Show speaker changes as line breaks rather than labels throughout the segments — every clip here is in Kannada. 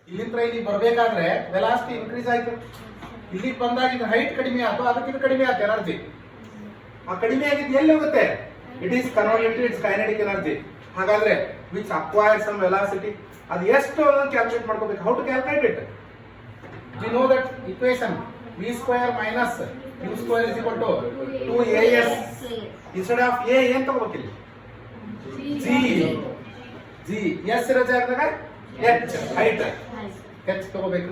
ಇಲ್ಲಿಂದ ಇಲ್ಲಿ ಬರ್ಬೇಕಾದ್ರೆ ವೆಲಾಸಿಟಿ ಇನ್ಕ್ರೀಸ್ ಆಯ್ತು, ಇಲ್ಲಿಗೆ ಬಂದಾಗ ಇದು ಹೈಟ್ ಕಡಿಮೆ ಆಯ್ತು, ಅದಕ್ಕೆ ಇದು ಕಡಿಮೆ ಆಯ್ತು ಎನರ್ಜಿ. ಆ ಕಡಿಮೆ ಆಗಿದ್ದು ಎಲ್ಲಿ ಹೋಗುತ್ತೆ? It is converted to its kinetic energy. ಹಾಗಾದ್ರೆ ವಿಚ್ ಅಕ್ವೈರ್ ಸಮ್ ವೆಲಾಸಿಟಿ, ಅದು ಎಷ್ಟು ಅನ್ನೋದನ್ನ ಕ್ಯಾಲ್ಕುಲೇಟ್ ಮಾಡ್ಕೋಬೇಕು. How to calculate it? We know that equation v square minus u square is equal to 2as. Instead of a ಏನ್ ತಗೋಬೇಕಿಲ್ಲಿ? g s ಇರೋ ಜಾಗದಾಗ h ಹೈಟ್ h ತಗೋಬೇಕು.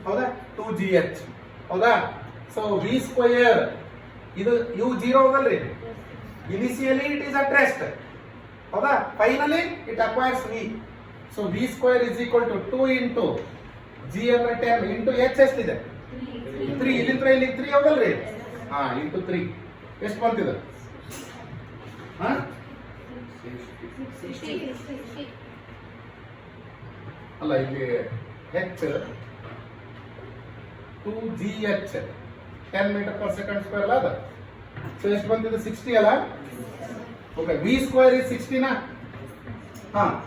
ಹೌದಾ? 2gh. ಹೌದಾ? ಸೊ v ಸ್ಕ್ವೇರ್ ಇದು u 0 ಹೋಗಲ್ರಿ. Initially it is at rest. ಹೌದಾ? Finally it acquires v. So v square is equal to 2 into g ಅಂದ್ರೆ 10 ಇಂಟು h ಎಷ್ಟಿದೆ? 3. ಇಲ್ಲಿಂದ ಇಲ್ಲಿಗೆ 3 ಹೋಗಲ್ರಿ. ಇಂಟು 3 ಎಷ್ಟು ಬಂತಿದೆ? ಅಲ್ಲ, ಇಲ್ಲಿ h 2gh 10 meter per second square ಅಲ್ಲ ಅದು. ಸೊ ಎಷ್ಟು ಬಂದಿದೆ? 60 ಅಲ್ಲ? ಓಕೆ, v ಸ್ಕ್ವೇರ್ ಇಸ್ 60 ನಾ?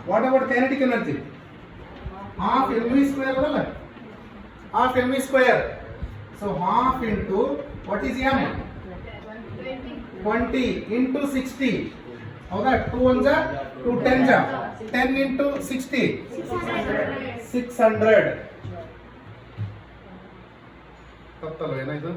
What about kinetic energy? Half mv square ಅಲ್ಲ? Half mv square. So half into what is m? 20 into 60. ಹೌದಾ? 2 1 ಜಾ 2 10 ಜಾ 10 ಇಂಟು 60 600. ತಪ್ಪಲ್ವ ಏನಾಯ್ತು?